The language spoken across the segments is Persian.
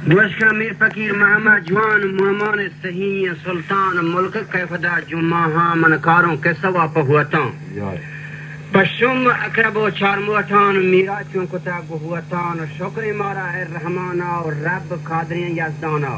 गोश्का मीर फकीर महमा जवान मुहमान सही सुल्तान मुल्क कैफदा जुमाहा मनकारों के सवा पहुआता पश्चिम अकरबो चारमुठान मीरा चुंकुता गुहुआतान शुक्र मारा है रहमाना और रब कादरियां यज़दाना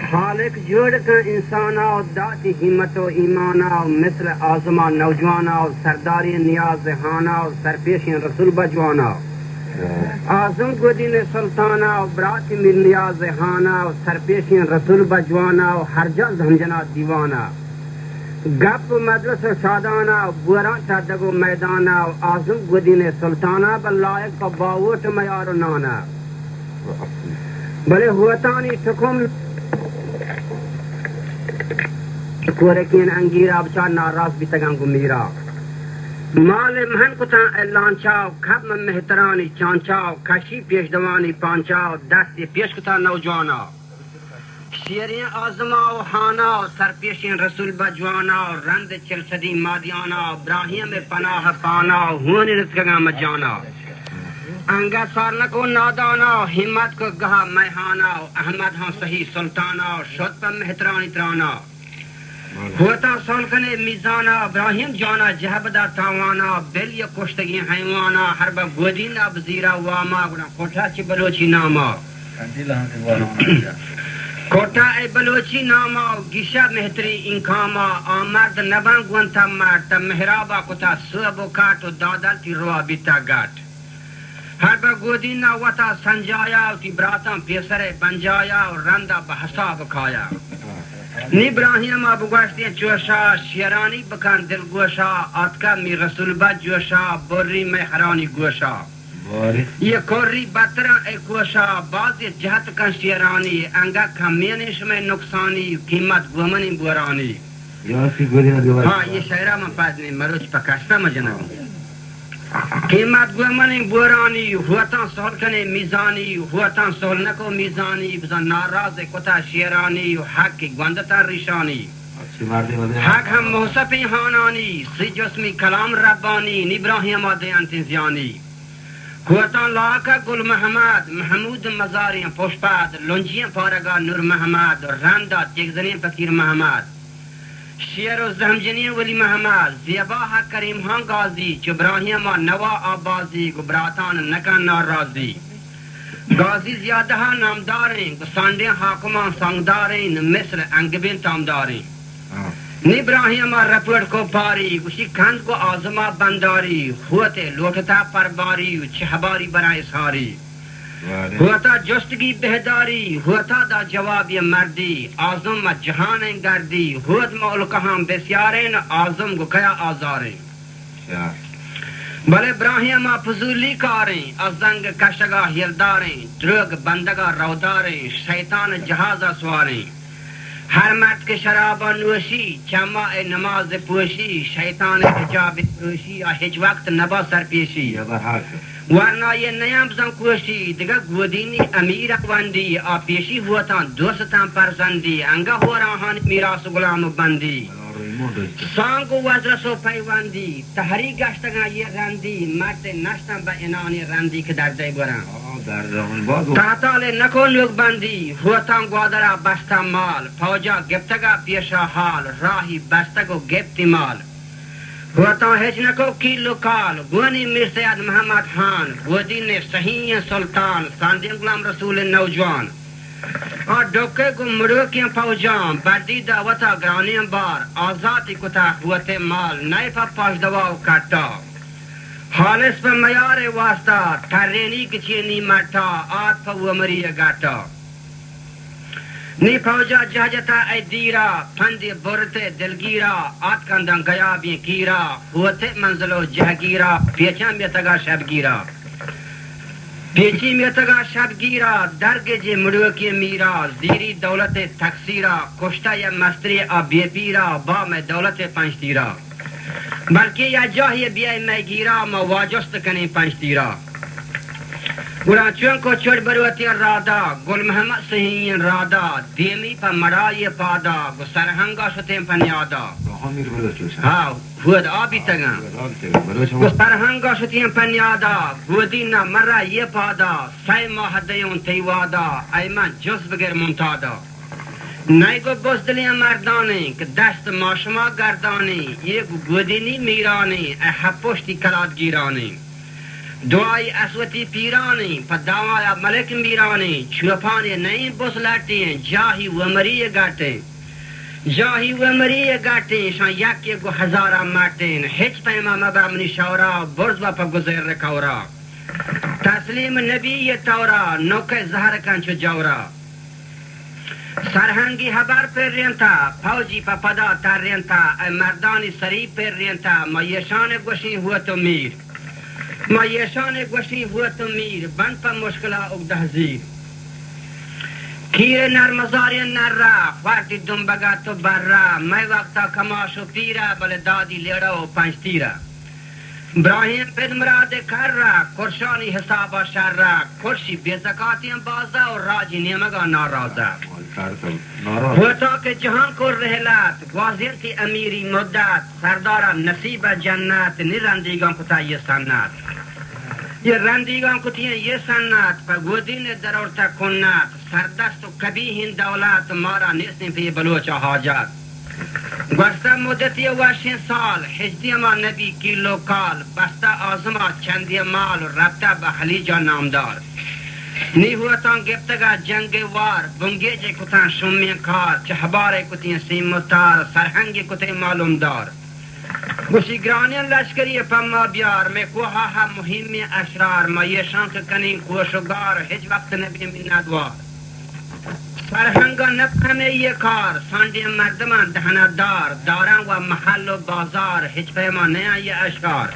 खालिक जोड़ का इंसाना और दाती हिम्मतो ईमाना और मिस्र आज़मा नौजवाना और सरदारी नियाज हाना और सरपेशियां रसूल बजवाना आज़म गोदीन सुल्ताना और बरात मिल नियाज हाना और सरपेशियां रसूल बजवाना और हरजा झंझना दीवाना गप मजलिस शादाना बुरा दगो मैदाना और आज़म गोदीन सुल्ताना बल्लायक बावोट मयार नाना भले हुआतानी ठुकुम कोरेकिन अंगीरा बचा नाराज भी तगंगु मीरा माल महन कुता लांचाव खब मेहतरानी चांचाव खशी पेश दवानी पांचाव दस्त पेश कुता नौजवाना शेरियां आजमाओ हाना सरपेशियां रसूल बजवाना रंद चिलसदी मादियाना इब्राहिम में पनाह पाना हुन रिज़्क़ मजाना अंगा सारन को नादाना हिम्मत को गहा मैहाना अहमद हाँ सही सुल्ताना शुद्ध पर मेहतरानी त्राना होता सोलकने मीजाना इब्राहिम जाना जहबदा तावाना बिल या कुश्तगी हैवाना हरब गोदीना बजीरा वामा गुना कोठा ची बलोची नामा कोठा ए बलोची नामा गिशा मेहतरी इंकामा आमर्द नबा गुंता मर्द मेहराबा कुता सुबो काटो दादल ती रुआ बिता गाट हरब गोदीना वता संजाया ती ब्राता पेसरे बंजाया और रंदा बहसा बखाया इब्राहिम अबू गोश्ती जोशा शेरानी बकान दिल गोशा आतका मी रसूल बा जोशा बोरी में हरानी गोशा ये कोरी बतरा एक गोशा बाज जहत का शेरानी अंगा कमेनिश में नुकसानी कीमत गुमनी बुरानी हाँ ये शायरा में पास नहीं मरोज पकाशता मजना कीमत गुमनी बुरानी हुआता सोलकने मीजानी हुआता सोलनको मीजानी बजा नाराज कोता शेरानी हक की गंदता रिशानी हक हम मोहसफी हानानी सिजस्मी कलाम रब्बानी इब्राहिम आदे अंतिजानी हुआता लाका गुल महमद महमूद मजारियां पुष्पाद लुंजियां पारगा नूर महमद रंदा तेगजनी फकीर महमद शेर ज़हमजनी वली महमद ज़ियाबाह करीम हाँ गाजी इब्राहिम नवा आबाजी गुबरातान नका नाराजी गाजी ज़्यादा नामदारें गुसांडे हाकुमा संगदारें मिस्र अंगबिन तामदारें इब्राहिम रपड़ को पारी उसी खंड को आज़मा बंदारी हुआते लोटता परबारी छहबारी बनाए सारी हुआता जस्तगी बेहदारी हुआता दा जवाब ये मर्दी आज़म जहान गर्दी हुद मौल कहां बेस्यारें आज़म गुखया आजारें भले इब्राहिम फजूली कारें अजंग कशगा हिलदारें द्रुग बंदगा रौदारें शैतान जहाजा सवारें हर मर्द के शराबा नोशी चमा ए नमाज पोशी शैतान हिजाब पोशी हिज वक्त नबा सरपेशी वरना ये नया कोशी दिगा गोदीनी अमीर वंदी आ पेशी हुआता दोस्तां परसंदी अंगा हो रहान मीरास गुलाम बंदी सांग वजरसो पैवंदी तहरी गश्तगा ये रंदी मत नष्टा ब इनानी रंदी के दर्दे गोरा ताताले नको लोग बंदी हुआता ग्वादरा बस्ता माल फौजा गिफ्तगा पेशा हाल राही बस्तगो गिफ्ती माल हुआता हेजनको की लोकाल गोनी मीर सैयद मोहम्मद खान गोदी ने सही सुल्तान सांदे गुलाम रसूल नौजवान और डोके को मुड़ो के फौजाम बर्दी दावता ग्रानी बार आजादी कुता हुआते माल नए पास दवाओ काटा हालिस पर मयारे वास्ता ठरेनी किचेनी मटा आत पर उमरी गाटा नी फौजा जहाजता ऐ दीरा फंदे बुरते दिलगीरा आत कंदं गया भी कीरा हुआते मंजलो जहगीरा पेचा में तगा शबगीरा पेची में तगा शबगीरा दरगे जे मुड़ो के मीरा जीरी दौलत तकसीरा कुश्ता या मस्तरी आ बेपीरा बा में दौलत पंचतीरा बल्कि या जाहिए बिया में गिरा मवाजस्त कने पंचतीरा ورا چون کو چور بروتی رادا گل محمد سهین رادا دیمی پا مڑای پادا گو سرهنگا شتیم پنیادا ها فود آبی تگم گو سرهنگا شتیم پنیادا گودینا مرا یه پادا سای ماه دیون تیوادا ایمن جز بگر منتادا نایگو بزدلی مردانی که دست ما شما گردانی یک گودینی میرانی ای حپشتی کلات گیرانی دعای اسوتی پیرانی پا دعای ملک میرانی چوپانی نئی بسلٹی جاہی ومری گاٹیں جاہی ومری گاٹیں شان یکی گو ہزارہ مارتیں ہچ پیما مبامنی شورا برز و پا گزر رکورا تسلیم نبی تورا نوکے زہر کنچ جورا سرهنگی حبر پر رینتا فوجی پا پدا تر رینتا ای مردانی سری پر رینتا مایشان گوشی ہوا تو میر مایشان گوشی ہوا تو میر بند پا مشکلہ اگدہ زیر کیر نرمزاری نر را خوارتی دنبگا تو بر را میں وقتا کماشو پیرا بل دادی لیڑا و پنج تیرا ابراہیم پید مراد کر را کرشانی حسابا شر را کرشی بے زکاتیم بازا اور راجی نیمگا نارازا ہوتا کہ جہاں کو رحلات گوازیر تھی امیری مدت سردارا نصیب جنت نرندیگان کتا یہ سنت یہ رندیگان کتیاں یہ سنت پا گودین درورتا کنت سردست و کبیہن دولت مارا نیسن پی بلوچا حاجت گوستا مدتی واشین سال حجدی ما نبی کی لوکال بستا آزما چندی مال ربطا بخلیجا نامدار نی ہوا تان گفتگا جنگ وار بنگے جے کتان شمین کار چہبارے کتین سیمتار سرہنگی کتے معلوم دار گوشی گرانین لشکری پما بیار میں کوہا ہا مہمی اشرار ما یہ شانک کنین کوشگار ہج وقت نبی منادوار سرهنگا نفهمه یه کار ساندی مردمان دهنه دارن و محل و بازار هیچ پیمانه یه اشکار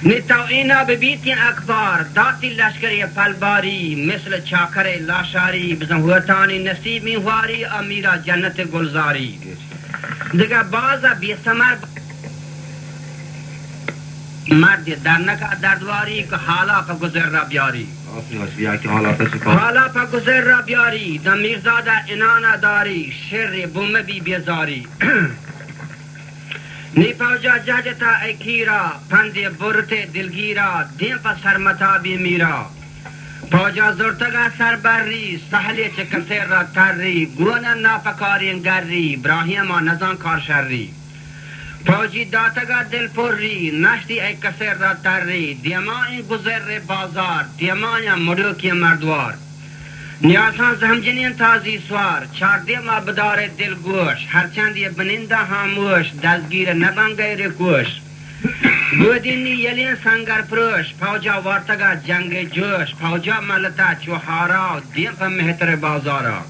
نیتاو اینا ببیتی اکبار داتی لشکری پلباری مثل چاکر لاشاری بزن ہوتانی نصیب میواری امیرا جنت گلزاری دیگه بازا بی سمر مرد درنکا دردواری که حالا پا گذر را بیاری حالا پا گذر را بیاری دا میرزاده انانا داری شر بوم بی بیزاری نی پوجا جاجتا ای کیرا پندی برت دلگیرا دین پا سرمتا بی میرا پوجا زرتگا سربری سهلی چه کسر را تری گونا ناپکارین گری براهیما نزان کار شری فوجی داتگا دل پوری نشتی ای کسر را تری دیمانی گذر بازار دیمانی مدوکی مردوار نیاسان زهمجنین تازی سوار چار دیما بدار دل گوش هرچندی بننده هموش دزگیر نبان غیر کوش گودینی یلین سنگر پروش فوجا وارتگا جنگ جوش فوجا ملتا چوهارا دیم پا مهتر بازارا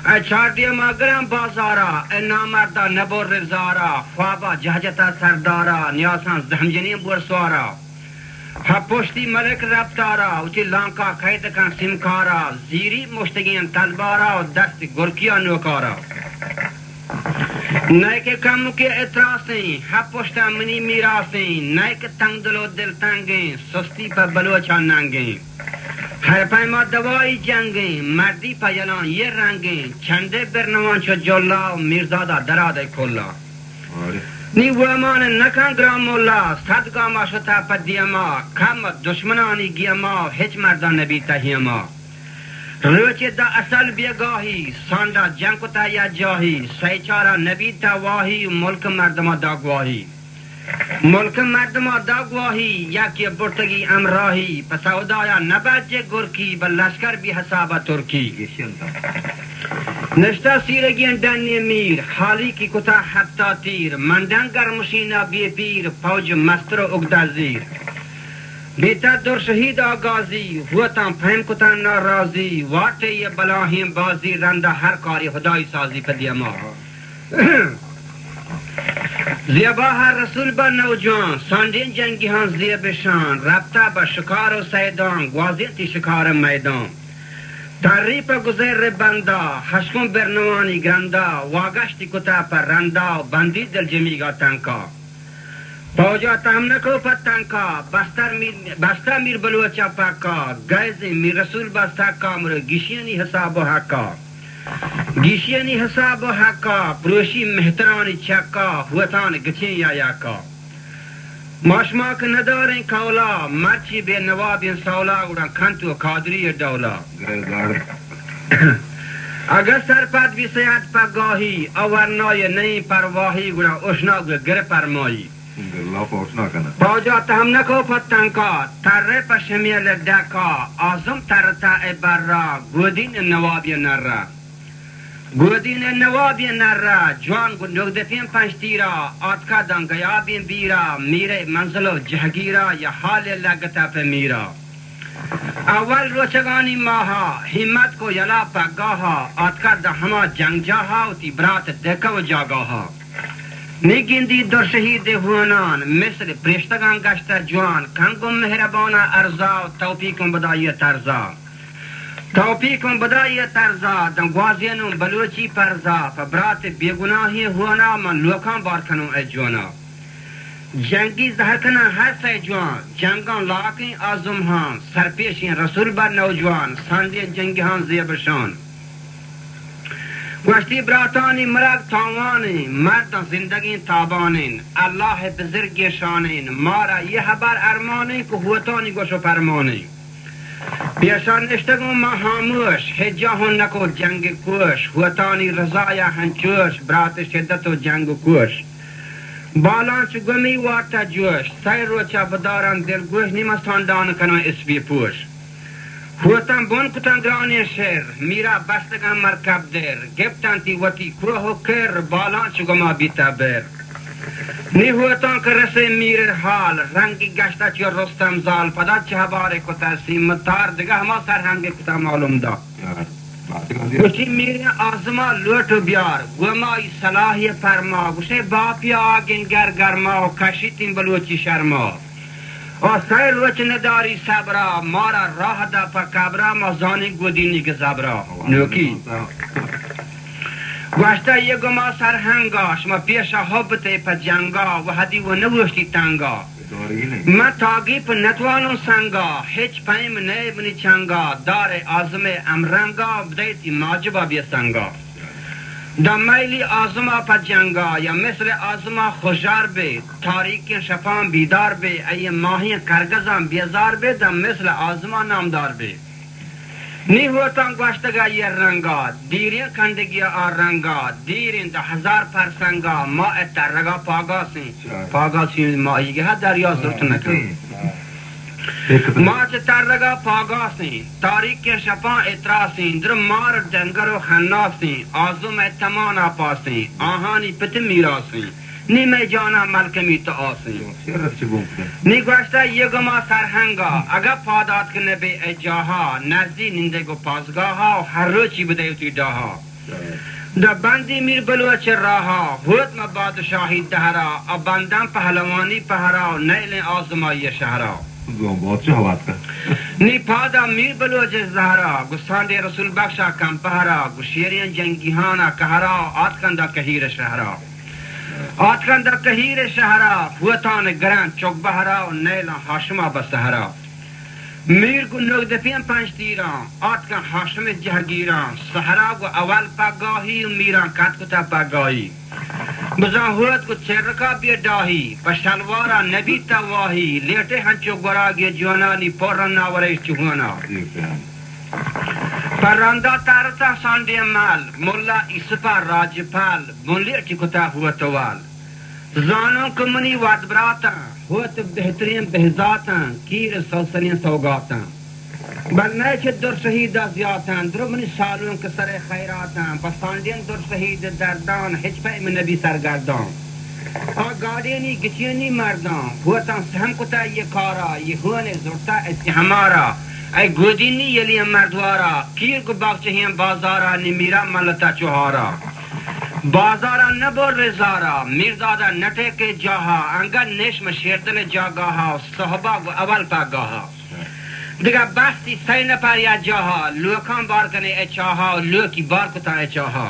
ای چار دیما گرم بازارا ای نامردا نبور رزارا خوابا جهجتا سردارا نیاسان زهمجنین بورسوارا ها پشتی ملک رفتارا اوچی لانکا خیدکن سمکارا زیری مشتگین تلبارا و دست گرکیا نوکارا نئے کے کم کے اطراسیں ها پشتا منی میراسیں نئے کے تنگ دلو دل تنگیں سستی پا بلوچا ننگیں ہر پیما دوائی جنگیں مردی پا یلان یہ رنگیں چنده برنوان چو جلا میرزادا درادے کھولا نی ومان نکن گرام مولا صد گاما شتا پا دیما کم دشمنانی گیما هیچ مردان نبی تهیما روچه دا اصل بیگاهی ساندا جنگ تا یا جاهی سیچارا نبی تا واهی ملک مردما دا گواهی ملک مردما دا گواهی یکی برتگی امراهی پسودایا نبجه گرکی بل لشکر بی حساب ترکی نشتا سیرگین دنی میر حالی کی کتا حتی تیر مندن گرمشینا بی پیر فوج مستر و اگدا زیر بیتا در شهید آگازی ہوتاں فهم کتا نارازی واٹے یہ بلاہیم بازی رندہ ہر کاری خدای سازی پدی ما زیبا ہر رسول با نوجوان ساندین جنگی ہاں زیب شان ربطہ با شکار و سیدان گوازی تی شکار میدان تاری پا گزر بندا حشکون برنوانی گرندا واگشتی کتا پر رندا بندی دل جمیگا تنکا پاوجا تهمنکو پتنکا بستا میر بلوچا پاکا گایزی میر رسول بستا کامر گیشیانی حساب و حقا گیشیانی حساب و حقا پروشی مهترانی چکا ہوتان گچین یا یاکا ماشماک ندارن کولا مرچی بے نوابین سولا گوڑن کنتو قادری دولا اگر سرپد بی سیاد پگاهی اورنای نئی پرواهی گوڑن اشنا گر پرمایی پاوجا تهمنکو پتنکا تره پشمیل دکا آزم ترتا برا گودین نوابی نرا گودین نوابی نرا جوان نگدفین پنجتیرا آتکا دنگیابین بیرا میره منزلو جهگیرا یا حال لگتا پا میرا اول روچگانی ماها همت کو یلا پگاها آتکا دهما جنگ جاها و تی برات دکا و جاگاها نگیندی در شهید هونان مثل پرشتگان گشت جوان کنگم مهربانا ارزا و توفیقم بدایی ترزا توفیقم بدایی ترزا دنگوازینم بلوچی پرزا فبرات بیگناهی هونا من لوکان بارکنم اجوانا جنگی زهر کنن هر سی جوان جنگان لاقین آزم هان سرپیشین رسول بر نوجوان ساندی جنگی هان زیبشان گوشتی براتانی مرگ تاوانین مردان زندگین تابانین الله بزرگی شانین مارا یه حبر ارمانین که هوتانی گوشو پرمانین پیشان اشتگون ما خاموش هجاهون نکو جنگ کوش هوتانی رضای هنچوش برات شدت و جنگ کوش بالان چو گمی وارتا جوش سای روچا بداران دلگوش نیمستان دان کنو اسبی پوش هوتن بون کتن گرانی شیر میرا بستگان مرکب در گبتن تی وطی کوه و کر بالان چو گما بیتا بر نی هوتن که رسه میر حال رنگی گشتا چو رستم زال پدا چه باره کتا سیمتار دگه هما سرهنگ کتا معلوم دا گوشی میری آزما لوٹو بیار گومای صلاحی فرما گوشه باپی آگین گرما و کشیتین بلوچی شرما و سیر روچ نداری صبرا مارا راه دا پا کبرا مزانی گودینی که زبرا نوکی گوشتا یه گما سرهنگاش ما پیشا حبته پا جنگا و حدی و نوشتی تنگا ما تاگی پا نتوانم سنگا هیچ پایم نیبنی چنگا دار آزم امرنگا بدایتی ماجبا بی سنگا دا میلی آزما پا جنگا یا مثل آزما خوشار بی تاریک شفان بیدار بی ای ماهی کرگزان بیزار بی دا مثل آزما نامدار بی نی ہوتان گوشتگا یہ رنگا دیرین کندگی آرنگا دیرین دا 1000 پرسنگا ما اترگا پاگاسین ماهی گه دریا زرت نکن ما ترگا پاگاسین تاریک شفان اتراسین در مار دنگر و خناسین آزم اتمانا پاسین آهانی پت میراسین نی می جانا ملکمی تو آسین نی گوشتا یه گما سرهنگا اگه پادات کنه به اجاها نزدی نندگو پاسگاها و هر روچی بده توی داها دا بندی میر بلوچ راها هوت ما بادشاهی دهرا اب بندم پهلوانی پهرا و نیل آزمایی شهرا نی پادا میر بلوچ زهرا گستاندی رسول بخشا کم پهرا گشیرین جنگیهانا کهرا آتکندا کهیر شهرا آتکندا کهیر شهرا فوتان گران چوک بهرا و نیلان هاشما بسهرا میر گو نگدفین 5 تیران آتکن هاشم جهگیران سهرا گو اول پاگاهی و میران کتکتا پاگاهی بزاهوت کو چرکا بیداهی پشلوارا نبی تواهی لیٹے ہنچو گراگی جوانانی پورن ناوریش چوہانا پراندا تارتا ساندی مال مولا اسپا راجپال مولیٹی کتا ہوتوال زانوں کمنی واد براتا ہوت بہترین بہزاتا کیر سوسرین سوگاتا بلنے چھ در شہید زیادتا درمنی سالوں کسر خیراتا بساندین در شہید دردان ہچ پہ من نبی سرگردان آگادینی گچینی مردان ہوتا سہم کتا یہ کارا یہ ہونے زورتا ایسی ہمارا ای گودینی یلی مردوارا کیر کو باغچہیم بازارا نمیرا ملتا چوہارا بازارا نبور رزارا میردادا نٹے کے جاہا انگا نشم شیرتل جاگاہا صحبہ و اول پاگاہا دیگا بستی سین پر یا جاہا لوکان بار کنے اچاہا لوکی بار کتا اچاہا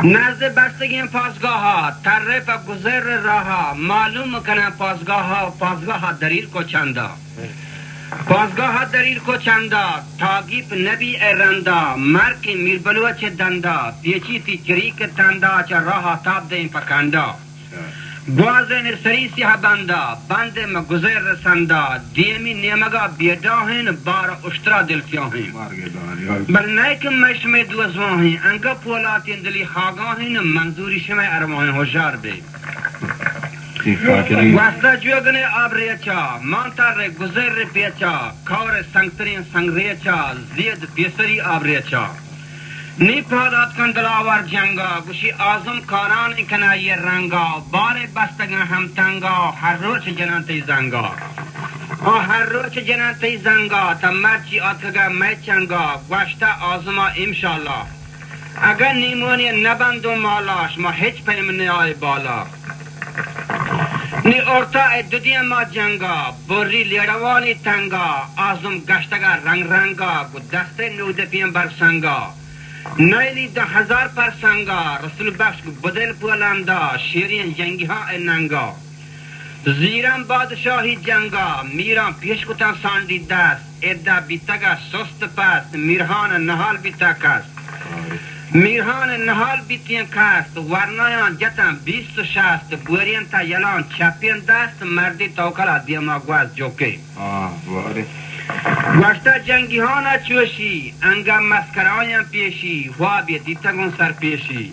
نزد بستگی پاسگاه ها طرف گذر راه ها معلوم کنه پاسگاه ها دلیل کو چندا پاسگاه ها دلیل کو چندا تاگیب نبی ارندا مرک میربلوچ دندا پیچی تی چریک تندا چه راه تاب دین پکاندا گوازن سری سیاه بندا بند مگذر رسندا دیمی نیمگا بیداهین بار اشترا دلفیاهین بل نیک مشم دوزواهین انگا پولاتین دلی خاگاهین منظوری شمع ارماهین هجار بی واسطه جوگن آبریچا مانتر گذر پیچا کار سنگترین سنگریچا زید بیسری آبریچا نی پادات کن دلاور جنگا گوشی آزم کاران کنایی رنگا بار بستگن هم تنگا هر روچ جنانتی زنگا هر روچ جنانتی زنگا تا مرچی آتکگا می چنگا گوشتا آزما امشالله اگر نیمونی نبندو مالاش ما هیچ پیم نیای بالا نی ارتا دودی ما جنگا بوری لیروانی تنگا آزم گشتگا رنگ رنگا گو دست نوده پیم برسنگا نیلی 10,000 پرسنگا رسول بخش بدل پولندا شیرین جنگی ها اننگا زیرم بادشاهی جنگا میران پیش کتن ساندی دست ادا بیتگا سست پست میرهان نهال بیتا کست میرهان نهال بیتین کست ورنایان جتن 20 و 60 بورین تا یلان چپین دست مردی توکلا دیما گواز جوکی گوشتا جنگی ها نچوشی انگا مسکرانیم پیشی خوابی دیتگون سر پیشی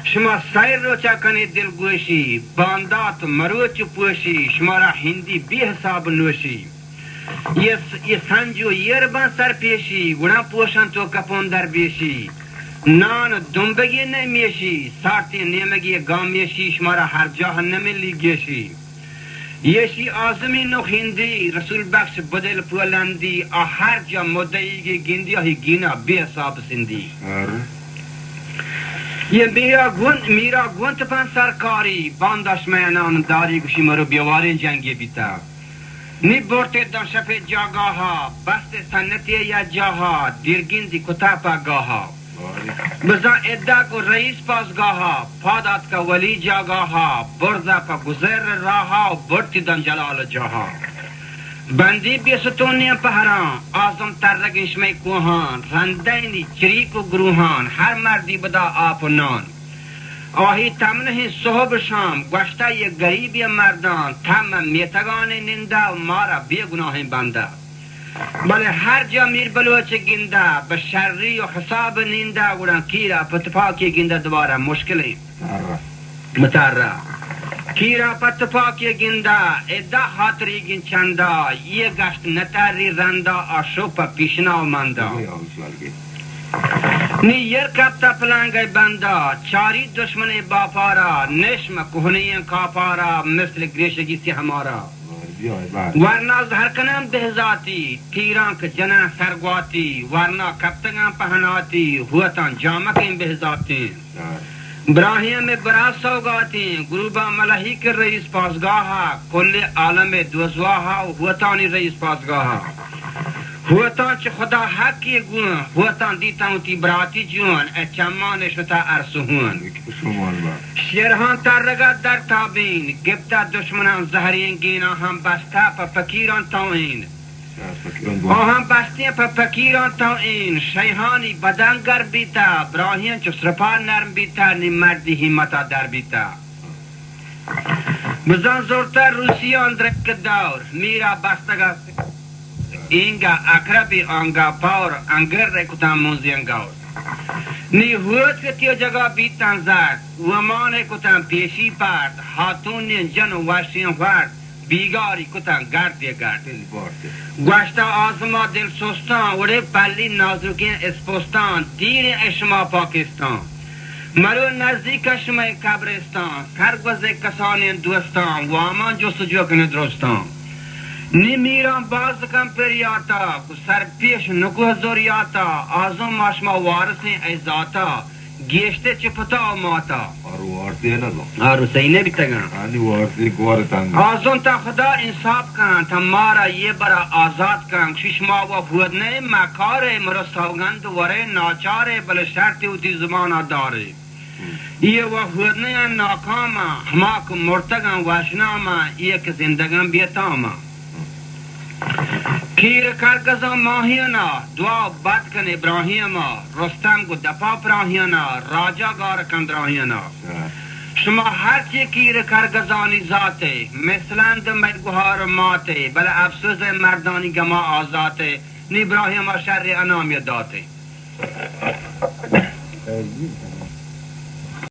شما سیر رو چکنی دلگوشی باندات مروچ پوشی شما را هندی بی حساب نوشی یہ سنجو یربان سر پیشی گوڑا پوشن تو کپون در بیشی نان دنبگی نمیشی سارتی نیمگی گامیشی شما را هر جاه نمیلی گیشی یشی آزمی نخیندی رسول بخش بدل پولندی هر جا مدعی گندی آهی گینا بی حساب سندی یہ میرا گونت پن سرکاری بانداش مینان داری گوشی مرو بیواری جنگی بیتا نی بورتے دن شفه جاگاها بست سنتی یا جاها دیرگیندی کتاپا گاها بزا ادعا کو رئیس پاسگاها پادات کا ولی جاگاها برزا پا گزر راها برتی دن جلال جاها بندی بیستونی پهران آزم ترگش می کوهان رندینی چریک و گروهان هر مردی بدا آپ و نان آهی تمنه صحب شام گوشتا یک گریبی مردان تم میتگان ننده و مارا بی گناه بنده بله هر جا میر بلوچ گنده به شری و حساب ننده گوڑن کیرا پتپاکی گنده دوباره مشکلی متره کیرا پتپاکی گنده ادا خاطری گن چنده یه گشت نتاری رنده آشوپا پیشنا و منده نی یر کبتا پلانگای بنده چاری دشمن باپارا نشم کهنین کافارا مثل گریشگی سی همارا ورنہ ہرکنم دہزاتی تیران کے جنہ سرگواتی ورنہ کبتگاں پہناتی ہوتاں جامکیں بہزاتی براہیم میں برا سوگاتی گروبا ملہی کے رئیس پاسگاہا کل عالم دوزواہا ہوتانی رئیس پاسگاہا ہوتاں چھ خدا حق کی گون ہوتاں دیتاں تی براتی جون اے چمان شتا ارسہون شیرہان ترگا در تابین گبتا دشمنان زہرین گینا ہم بستا پا فکیران تاوین ہم بستیں پا فکیران تاوین شیحانی بدنگر بیتا براہین چو سرپا نرم بیتا نی مردی ہمتا در بیتا بزن زورتا روسیان درک دور میرا بستگا اینگا اقربی آنگا پاور انگر رکتا موزین گور نی ہوت کے تیو جگہ بیتان زاد ومانے کتان پیشی پارد ہاتونین جن واشین وارد بیگاری کتان گردی گرد گوشتا آزما دل سوستان وڑے پلی نازکین اسپوستان دیر اشما پاکستان مرو نزدیک اشما قبرستان سرگوز کسانین دوستان وامان جستجو کنه درستان نی میران باز کم پریاتا سر پیش نکوه زوریاتا آزم ماشما وارسین ایزاتا گیشته چپتا و ماتا آرو سینه بیتگن آزم تا خدا انصاب کن تا مارا یہ برا آزاد کن ششما و خودنے مکاره مرا سوگند وره ناچاره بل شرطی و تی زمانا داره یہ وحودنے ناکاما ہما کو مرتگاں واشناما یہ کہ زندگاں بیتاما کیر کرگزا ماہینا دعا بد کن ابراہیما رستم کو دپا پراہینا راجا گار کندراہینا شما هر چی کیر کرگزانی ذاته مثلند مدگوهار ماته بل افسوس مردانی گما آزاته نی ابراهیم شر انام داته